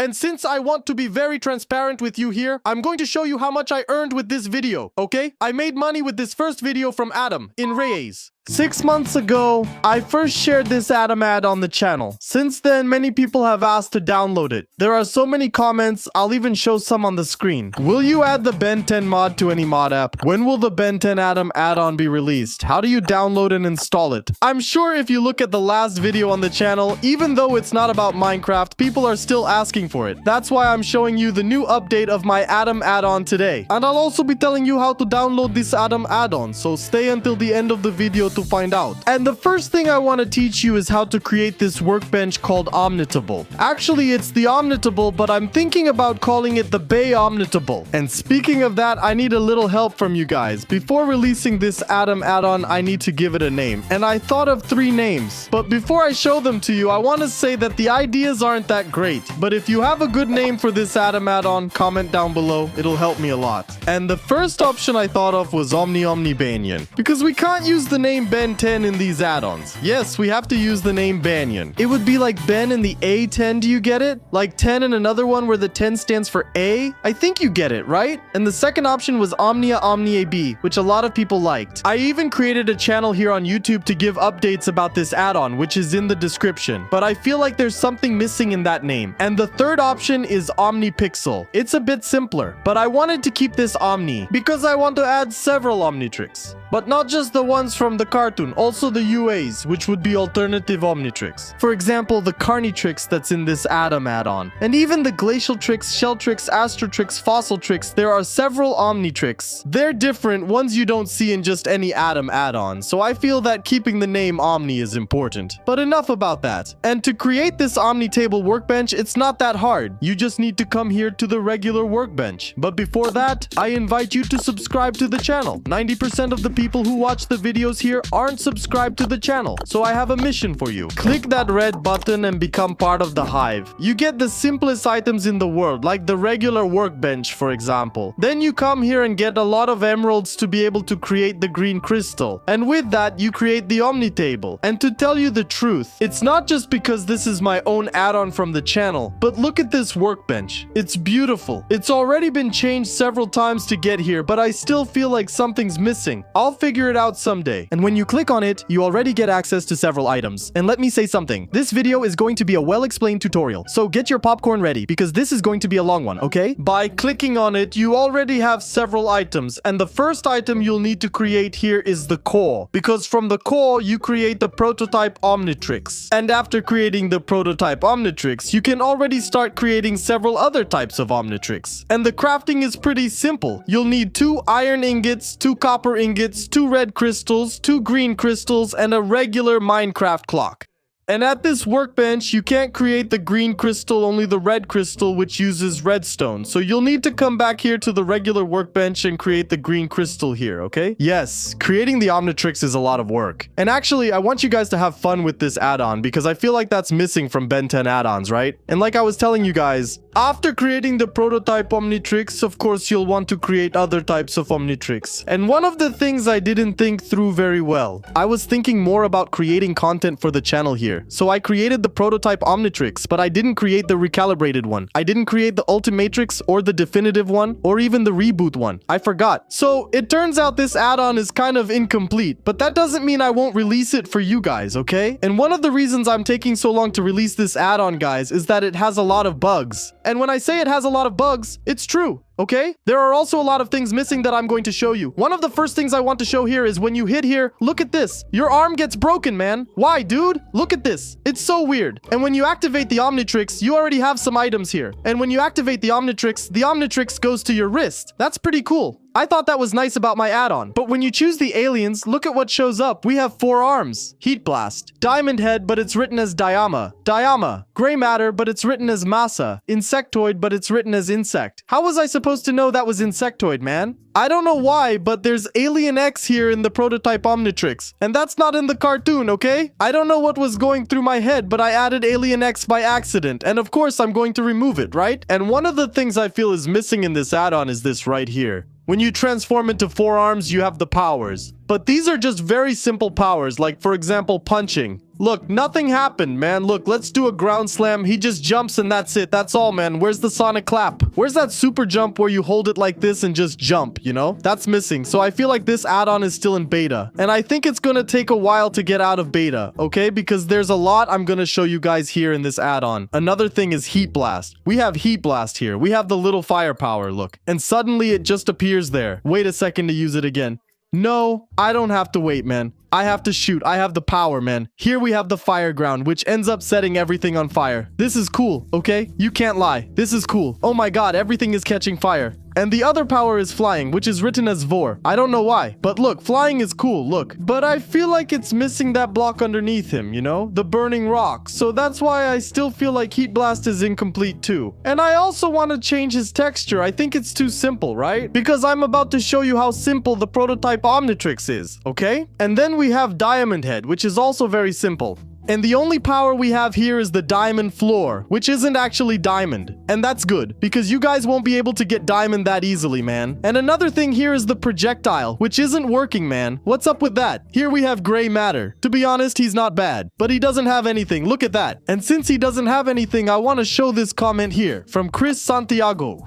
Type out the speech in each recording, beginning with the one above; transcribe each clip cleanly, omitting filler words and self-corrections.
And since I want to be very transparent with you here, I'm going to show you how much I earned with this video, okay? I made money with this first video from Adam in Reyes. 6 months ago, I first shared this Adam ad on the channel. Since then, many people have asked to download it. There are so many comments, I'll even show some on the screen. Will you add the Ben 10 mod to any mod app? When will the Ben 10 Adam add-on be released? How do you download and install it? I'm sure if you look at the last video on the channel, even though it's not about Minecraft, people are still asking for it. That's why I'm showing you the new update of my Adam add-on today. And I'll also be telling you how to download this Adam add-on, so stay until the end of the video to find out. And the first thing I want to teach you is how to create this workbench called Omnitable. Actually, it's the Omnitable, but I'm thinking about calling it the Bay Omnitable. And speaking of that, I need a little help from you guys. Before releasing this Adam add-on, I need to give it a name. And I thought of 3 names. But before I show them to you, I want to say that the ideas aren't that great. But if you have a good name for this Adam add-on, comment down below. It'll help me a lot. And the first option I thought of was Omni-Banyan. Because we can't use the name Ben 10 in these add-ons. Yes, we have to use the name Banyan. It would be like Ben and the A10, do you get it? Like 10 and another one where the 10 stands for A? I think you get it, right? And the second option was Omni-AB, which a lot of people liked. I even created a channel here on YouTube to give updates about this add-on, which is in the description. But I feel like there's something missing in that name. And the third option is Omnipixel. It's a bit simpler, but I wanted to keep this Omni because I want to add several Omnitrix. But not just the ones from the cartoon, also the UAs, which would be alternative Omnitrix. For example, the Carnitrix that's in this Adam add-on. And even the Glacial Trix, Shell Trix, Astrotrix, Fossil Trix, there are several Omnitrix. They're different, ones you don't see in just any Adam add-on, so I feel that keeping the name Omni is important. But enough about that. And to create this Omnitable workbench, it's not that hard. You just need to come here to the regular workbench. But before that, I invite you to subscribe to the channel. 90% of the people who watch the videos here aren't subscribed to the channel, so I have a mission for you. Click that red button and become part of the hive. You get the simplest items in the world, like the regular workbench, for example. Then you come here and get a lot of emeralds to be able to create the green crystal. And with that, you create the Omnitable. And to tell you the truth, it's not just because this is my own add-on from the channel, but look at this workbench. It's beautiful. It's already been changed several times to get here, but I still feel like something's missing. I'll figure it out someday. And when you click on it, you already get access to several items. And let me say something. This video is going to be a well-explained tutorial, so get your popcorn ready because this is going to be a long one, okay? By clicking on it, you already have several items, and the first item you'll need to create here is the core, because from the core, you create the prototype Omnitrix. And after creating the prototype Omnitrix, you can already start creating several other types of Omnitrix. And the crafting is pretty simple. You'll need 2 iron ingots, 2 copper ingots, 2 red crystals, 2 green crystals, and a regular Minecraft clock. And at this workbench, you can't create the green crystal, only the red crystal, which uses redstone. So you'll need to come back here to the regular workbench and create the green crystal here, okay? Yes, creating the Omnitrix is a lot of work. And actually, I want you guys to have fun with this add-on because I feel like that's missing from Ben 10 add-ons, right? And like I was telling you guys, after creating the prototype Omnitrix, of course, you'll want to create other types of Omnitrix. And one of the things I didn't think through very well, I was thinking more about creating content for the channel here. So I created the prototype Omnitrix, but I didn't create the recalibrated one. I didn't create the Ultimatrix or the definitive one or even the reboot one. I forgot. So it turns out this add-on is kind of incomplete, but that doesn't mean I won't release it for you guys, okay? And one of the reasons I'm taking so long to release this add-on, guys, is that it has a lot of bugs. And when I say it has a lot of bugs, it's true. Okay? There are also a lot of things missing that I'm going to show you. One of the first things I want to show here is when you hit here, look at this. Your arm gets broken, man. Why, dude? Look at this. It's so weird. And when you activate the Omnitrix, you already have some items here. And when you activate the Omnitrix goes to your wrist. That's pretty cool. I thought that was nice about my add-on. But when you choose the aliens, look at what shows up. We have 4 arms. Heat Blast. Diamond Head, but it's written as Diama. Diama. Gray Matter, but it's written as Massa. Insectoid, but it's written as Insect. How was I supposed to know that was Insectoid, man? I don't know why, but there's Alien X here in the prototype Omnitrix. And that's not in the cartoon, okay? I don't know what was going through my head, but I added Alien X by accident. And of course, I'm going to remove it, right? And one of the things I feel is missing in this add-on is this right here. When you transform into 4 arms, you have the powers. But these are just very simple powers, like for example, punching. Look, nothing happened, man. Look, let's do a ground slam. He just jumps and that's it. That's all, man. Where's the sonic clap? Where's that super jump where you hold it like this and just jump, you know? That's missing. So I feel like this add-on is still in beta. And I think it's gonna take a while to get out of beta, okay? Because there's a lot I'm gonna show you guys here in this add-on. Another thing is Heat Blast. We have Heat Blast here. We have the little firepower, look. And suddenly it just appears there. Wait a second to use it again. No, I don't have to wait, man. I have to shoot. I have the power, man. Here we have the fire ground, which ends up setting everything on fire. This is cool, okay? You can't lie. This is cool. Oh my god, everything is catching fire. And the other power is flying, which is written as Vor. I don't know why, but look, flying is cool, look. But I feel like it's missing that block underneath him, you know? The burning rock. So that's why I still feel like Heat Blast is incomplete too. And I also want to change his texture. I think it's too simple, right? Because I'm about to show you how simple the prototype Omnitrix is, okay? And then we have Diamond Head, which is also very simple. And the only power we have here is the diamond floor, which isn't actually diamond. And that's good, because you guys won't be able to get diamond that easily, man. And another thing here is the projectile, which isn't working, man. What's up with that? Here we have gray matter. To be honest, he's not bad, but he doesn't have anything. Look at that. And since he doesn't have anything, I want to show this comment here from Chris Santiago.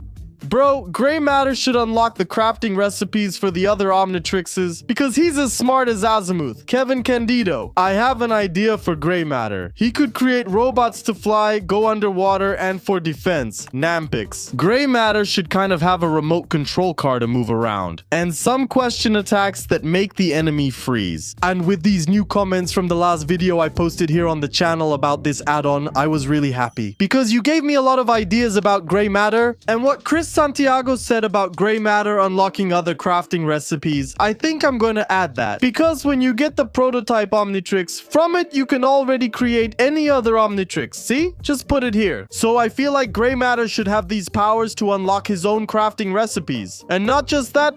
Bro, gray matter should unlock the crafting recipes for the other Omnitrixes because he's as smart as Azimuth. Kevin Candido. I have an idea for gray matter. He could create robots to fly, go underwater, and for defense. Nampix. Gray matter should kind of have a remote control car to move around. And some question attacks that make the enemy freeze. And with these new comments from the last video I posted here on the channel about this add-on, I was really happy. Because you gave me a lot of ideas about gray matter, and what Chris Santiago said about gray matter unlocking other crafting recipes, I think I'm going to add that. Because when you get the prototype Omnitrix, from it you can already create any other Omnitrix. See? Just put it here. So I feel like gray matter should have these powers to unlock his own crafting recipes. And not just that,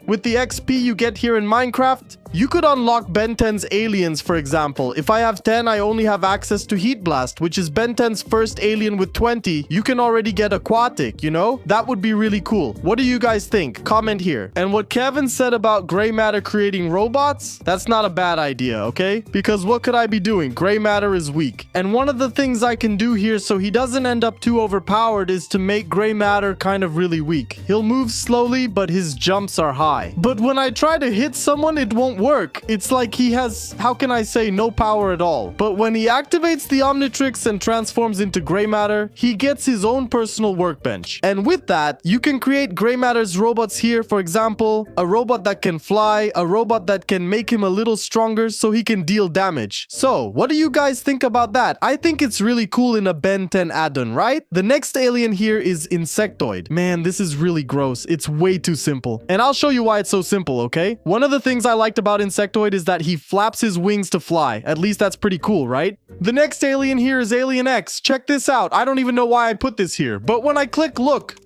with the XP you get here in Minecraft, you could unlock Ben 10's aliens, for example. If I have 10, I only have access to Heat Blast, which is Ben 10's first alien with 20. You can already get aquatic, you know? That would be really cool. What do you guys think? Comment here. And what Kevin said about gray matter creating robots, that's not a bad idea, okay? Because what could I be doing? Gray matter is weak. And one of the things I can do here so he doesn't end up too overpowered is to make gray matter kind of really weak. He'll move slowly, but his jumps are high. But when I try to hit someone, it won't work. It's like he has, how can I say, no power at all. But when he activates the Omnitrix and transforms into gray matter, he gets his own personal workbench. And with that, you can create gray matter's robots here. For example, a robot that can fly, a robot that can make him a little stronger so he can deal damage. So, what do you guys think about that? I think it's really cool in a Ben 10 add-on, right? The next alien here is Insectoid. Man, this is really gross. It's way too simple. And I'll show you why it's so simple, okay? One of the things I liked about Insectoid is that he flaps his wings to fly. At least that's pretty cool, right? The next alien here is Alien X. Check this out. I don't even know why I put this here, but when I click, look,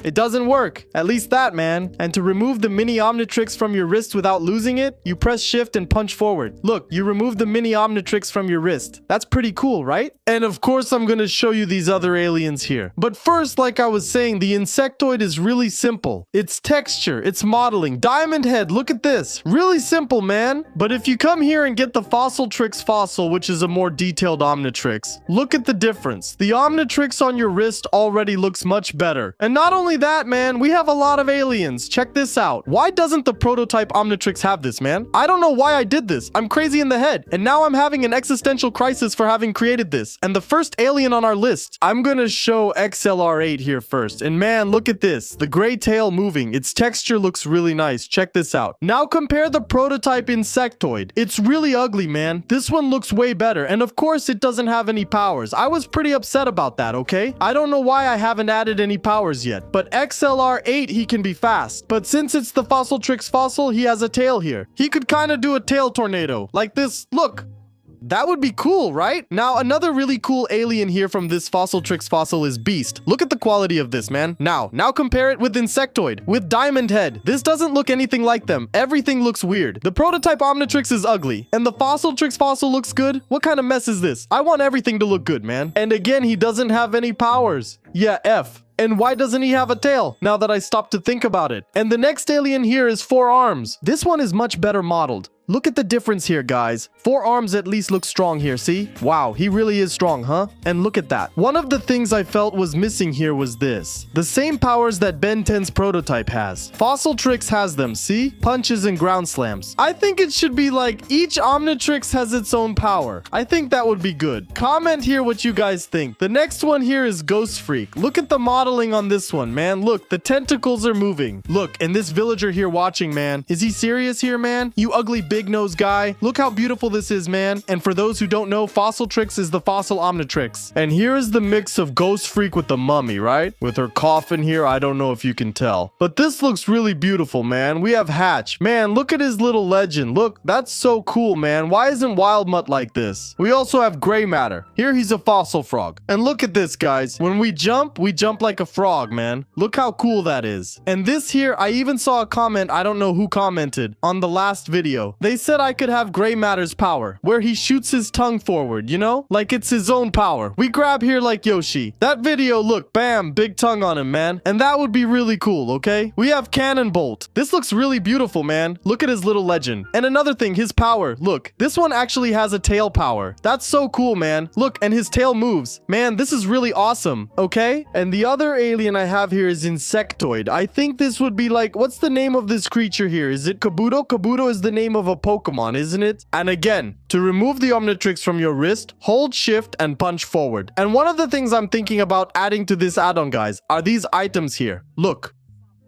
it doesn't work. At least that, man. And to remove the mini Omnitrix from your wrist without losing it, you press shift and punch forward. Look, you remove the mini Omnitrix from your wrist. That's pretty cool, right? And of course, I'm gonna show you these other aliens here. But first, like I was saying, the Insectoid is really simple. It's texture, it's modeling. Diamond Head, look at this. Really simple, man. But if you come here and get the Fossiltrix fossil, which is a more detailed Omnitrix, look at the difference. The Omnitrix on your wrist already looks much better. And not only that, man, we have a lot of aliens. Check this out. Why doesn't the prototype Omnitrix have this, man? I don't know why I did this. I'm crazy in the head. And now I'm having an existential crisis for having created this. And the first alien on our list. I'm gonna show XLR8 here first. And man, look at this. The gray tail moving. Its texture looks really nice. Check this out. Now compare the prototype Insectoid. It's really ugly, man. This one looks way better. And of course, it doesn't have any powers. I was pretty upset about that, okay? I don't know why I haven't added any powers yet. But XLR8, he can be fast. But since it's the Fossiltrix fossil, he has a tail here. He could kind of do a tail tornado. Like this. Look. That would be cool, right? Now, another really cool alien here from this Fossiltrix fossil is Beast. Look at the quality of this, man. Now compare it with Insectoid, with Diamond Head. This doesn't look anything like them. Everything looks weird. The prototype Omnitrix is ugly, and the Fossiltrix fossil looks good. What kind of mess is this? I want everything to look good, man. And again, he doesn't have any powers. Yeah, F. And why doesn't he have a tail? Now that I stopped to think about it. And the next alien here is 4 arms. This one is much better modeled. Look at the difference here, guys. 4 arms at least look strong here, see? Wow, he really is strong, huh? And look at that. One of the things I felt was missing here was this. The same powers that Ben 10's prototype has. Fossiltrix has them, see? Punches and ground slams. I think it should be like each Omnitrix has its own power. I think that would be good. Comment here what you guys think. The next one here is Ghost Freak. Look at the modeling on this one, man. Look, the tentacles are moving. Look, and this villager here watching, man. Is he serious here, man? You ugly big nose guy. Look how beautiful this is, man. And for those who don't know, Fossiltrix is the fossil Omnitrix. And here is the mix of Ghost Freak with the mummy, right? With her coffin here, I don't know if you can tell. But this looks really beautiful, man. We have Hatch. Man, look at his little legend. Look, that's so cool, man. Why isn't Wild Mutt like this? We also have Gray Matter. Here he's a fossil frog. And look at this, guys. When we jump like a frog, man. Look how cool that is. And this here, I even saw a comment, I don't know who commented, on the last video. They said I could have Gray Matter's power, where he shoots his tongue forward, you know? Like it's his own power. We grab here like Yoshi. That video, look, bam, big tongue on him, man. And that would be really cool, okay? We have Cannon Bolt. This looks really beautiful, man. Look at his little legend. And another thing, his power. Look, this one actually has a tail power. That's so cool, man. Look, and his tail moves. Man, this is really awesome, okay? And the other alien I have here is Insectoid. I think this would be like, what's the name of this creature here? Is it Kabuto? Kabuto is the name of a Pokemon, isn't it? And again, to remove the Omnitrix from your wrist, hold shift and punch forward. And one of the things I'm thinking about adding to this add-on, guys, are these items here. Look.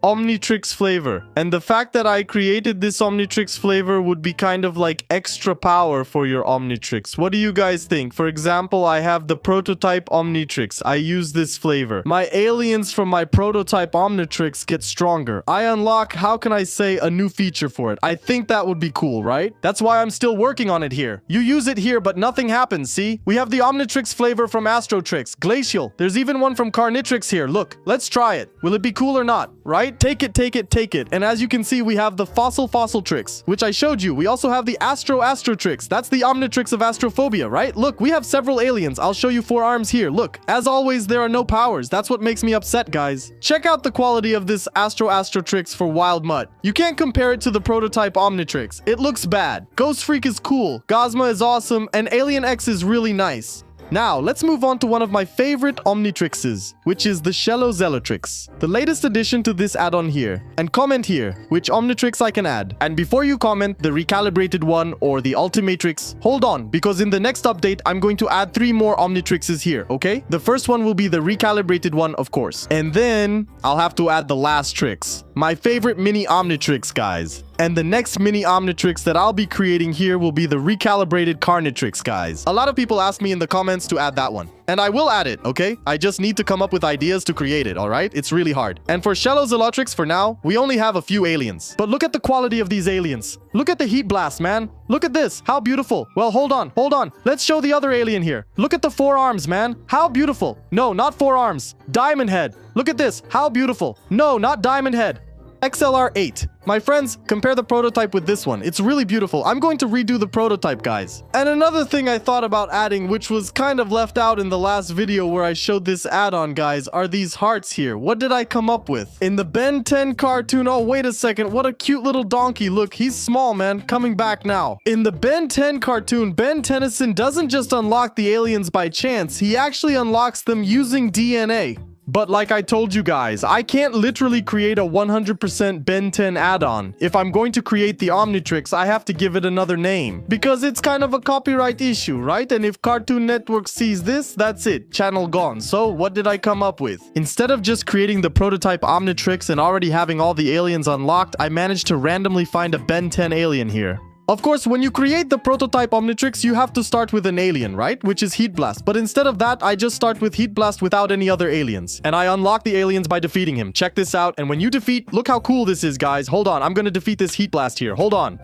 Omnitrix flavor. And the fact that I created this Omnitrix flavor would be kind of like extra power for your Omnitrix. What do you guys think? For example, I have the prototype Omnitrix. I use this flavor. My aliens from my prototype Omnitrix get stronger. I unlock, how can I say, a new feature for it. I think that would be cool, right? That's why I'm still working on it here. You use it here, but nothing happens, see? We have the Omnitrix flavor from Astrotrix, Glacial. There's even one from Carnitrix here. Look, let's try it. Will it be cool or not, right? Take it, take it, take it. And as you can see, we have the Fossiltrix, which I showed you. We also have the Astrotrix. That's the Omnitrix of Astrophobia, right? Look, we have several aliens. I'll show you 4 arms here. Look, as always, there are no powers. That's what makes me upset, guys. Check out the quality of this Astrotrix for Wild Mutt. You can't compare it to the prototype Omnitrix. It looks bad. Ghost Freak is cool. Gozma is awesome. And Alien X is really nice. Now, let's move on to one of my favorite Omnitrixes, which is the Shellozellatrix, the latest addition to this add-on here. And comment here which Omnitrix I can add. And before you comment the recalibrated one or the Ultimatrix, hold on, because in the next update, I'm going to add 3 more Omnitrixes here, okay? The first one will be the recalibrated one, of course. And then, I'll have to add the last tricks. My favorite mini Omnitrix, guys. And the next mini Omnitrix that I'll be creating here will be the recalibrated Carnitrix, guys. A lot of people ask me in the comments to add that one. And I will add it, okay? I just need to come up with ideas to create it, alright? It's really hard. And for Shellozellatrix, for now, we only have a few aliens. But look at the quality of these aliens. Look at the heat blast, man. Look at this. How beautiful. Well, hold on. Let's show the other alien here. Look at the 4 arms, man. How beautiful. No, not 4 arms. Diamond Head. Look at this. How beautiful. No, not Diamond Head. XLR8. My friends, compare the prototype with this one. It's really beautiful. I'm going to redo the prototype, guys. And another thing I thought about adding, which was kind of left out in the last video where I showed this add-on, guys, are these hearts here. What did I come up with? In the Ben 10 cartoon, oh, wait a second. What a cute little donkey. Look, he's small, man. Coming back now. In the Ben 10 cartoon, Ben Tennyson doesn't just unlock the aliens by chance. He actually unlocks them using DNA. But like I told you guys, I can't literally create a 100% Ben 10 add-on. If I'm going to create the Omnitrix, I have to give it another name. Because it's kind of a copyright issue, right? And if Cartoon Network sees this, that's it. Channel gone. So what did I come up with? Instead of just creating the prototype Omnitrix and already having all the aliens unlocked, I managed to randomly find a Ben 10 alien here. Of course, when you create the prototype Omnitrix, you have to start with an alien, right? Which is Heat Blast. But instead of that, I just start with Heat Blast without any other aliens. And I unlock the aliens by defeating him. Check this out. And when you defeat, look how cool this is, guys. Hold on, I'm gonna defeat this Heat Blast here. Hold on.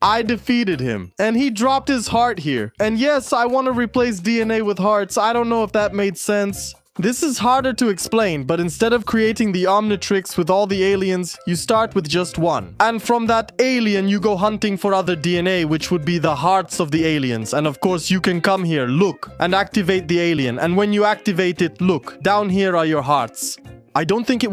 I defeated him. And he dropped his heart here. And yes, I want to replace DNA with hearts. I don't know if that made sense. This is harder to explain, but instead of creating the Omnitrix with all the aliens, you start with just one. And from that alien, you go hunting for other DNA, which would be the hearts of the aliens. And of course, you can come here, look, and activate the alien. And when you activate it, look, down here are your hearts. I don't think it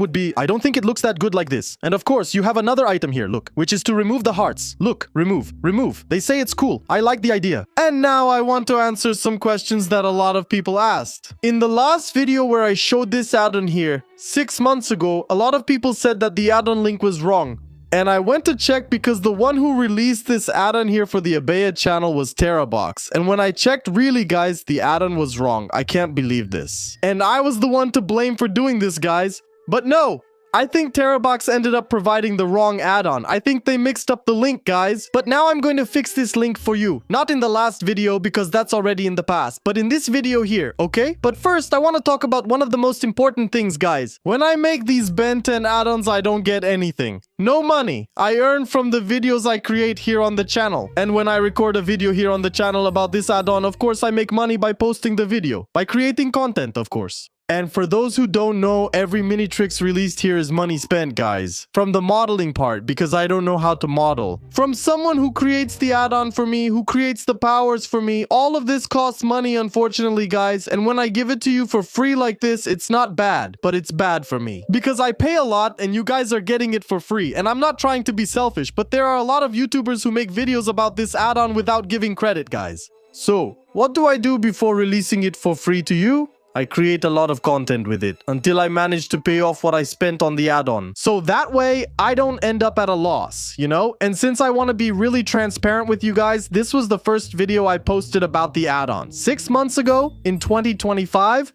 looks that good like this. And of course, you have another item here, look, which is to remove the hearts. Look, remove. They say it's cool. I like the idea. And now I want to answer some questions that a lot of people asked. In the last video where I showed this add-on here, 6 months ago, a lot of people said that the add-on link was wrong. And I went to check because the one who released this add-on here for the Abaya channel was TerraBox. And when I checked, really guys, the add-on was wrong. I can't believe this. And I was the one to blame for doing this, guys. But no, I think TerraBox ended up providing the wrong add-on. I think they mixed up the link, guys. But now I'm going to fix this link for you. Not in the last video because that's already in the past, but in this video here, okay? But first, I want to talk about one of the most important things, guys. When I make these Ben 10 add-ons, I don't get anything. No money. I earn from the videos I create here on the channel. And when I record a video here on the channel about this add-on, of course, I make money by posting the video. By creating content, of course. And for those who don't know, every mini tricks released here is money spent, guys. From the modeling part, because I don't know how to model. From someone who creates the add-on for me, who creates the powers for me. All of this costs money, unfortunately, guys. And when I give it to you for free like this, it's not bad, but it's bad for me. Because I pay a lot and you guys are getting it for free. And I'm not trying to be selfish, but there are a lot of YouTubers who make videos about this add-on without giving credit, guys. So, what do I do before releasing it for free to you? I create a lot of content with it until I manage to pay off what I spent on the add-on. So that way, I don't end up at a loss, you know? And since I want to be really transparent with you guys, this was the first video I posted about the add-on 6 months ago in 2025.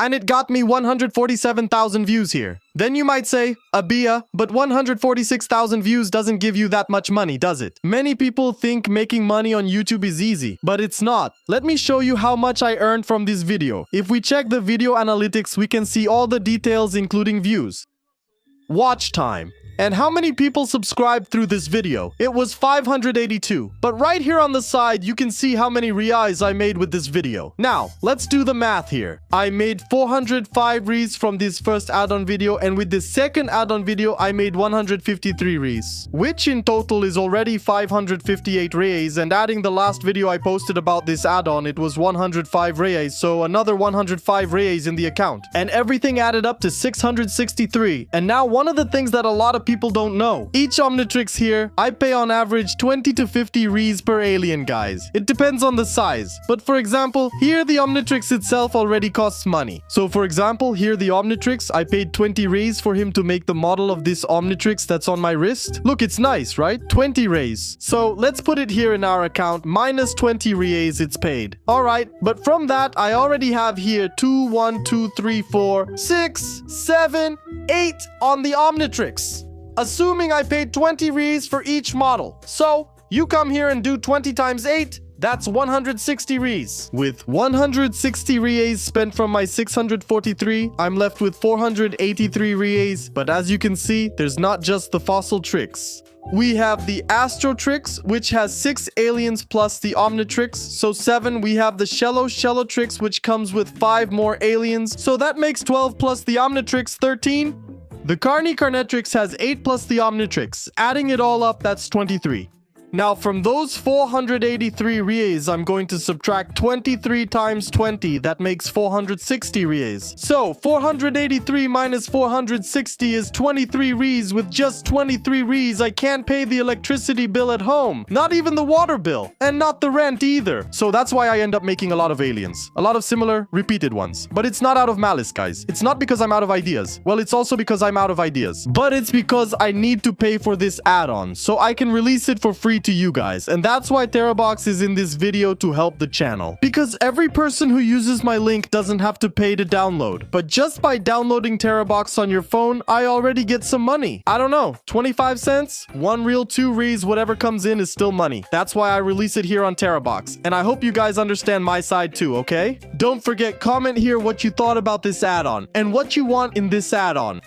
And it got me 147,000 views here. Then you might say, Abia, but 146,000 views doesn't give you that much money, does it? Many people think making money on YouTube is easy, but it's not. Let me show you how much I earned from this video. If we check the video analytics, we can see all the details including views, watch time, and how many people subscribed through this video. It was 582. But right here on the side, you can see how many reais I made with this video. Now, let's do the math here. I made 405 reais from this first add-on video, and with this second add-on video, I made 153 reais, which in total is already 558 reais, and adding the last video I posted about this add-on, it was 105 reais, so another 105 reais in the account. And everything added up to 663. And now one of the things that a lot of people don't know. Each Omnitrix here, I pay on average 20 to 50 reais per alien, guys. It depends on the size. But for example, here the Omnitrix itself already costs money. So for example, here the Omnitrix, I paid 20 reais for him to make the model of this Omnitrix that's on my wrist. Look, it's nice, right? 20 reais. So let's put it here in our account, minus 20 reais it's paid. Alright, but from that, I already have here 2, 1, 2, 3, 4, 6, 7, 8 on the Omnitrix. Assuming I paid 20 reais for each model. So, you come here and do 20 times 8, that's 160 reais. With 160 reais spent from my 643, I'm left with 483 reais. But as you can see, there's not just the fossil tricks. We have the Astro Tricks, which has 6 aliens plus the Omnitrix, so 7. We have the Shello Tricks, which comes with 5 more aliens, so that makes 12 plus the Omnitrix, 13. The Carnetrix has 8 plus the Omnitrix. Adding it all up, that's 23. Now, from those 483 reais, I'm going to subtract 23 times 20. That makes 460 reais. So, 483 minus 460 is 23 reais. With just 23 reais, I can't pay the electricity bill at home. Not even the water bill. And not the rent either. So that's why I end up making a lot of aliens. A lot of similar, repeated ones. But it's not out of malice, guys. It's not because I'm out of ideas. Well, it's also because I'm out of ideas. But it's because I need to pay for this add-on, so I can release it for free to you guys. And that's why TerraBox is in this video, to help the channel. Because every person who uses my link doesn't have to pay to download. But just by downloading TerraBox on your phone, I already get some money. I don't know, 25 cents? 1 real, 2 reais, whatever comes in is still money. That's why I release it here on TerraBox. And I hope you guys understand my side too, okay? Don't forget, comment here what you thought about this add-on and what you want in this add-on.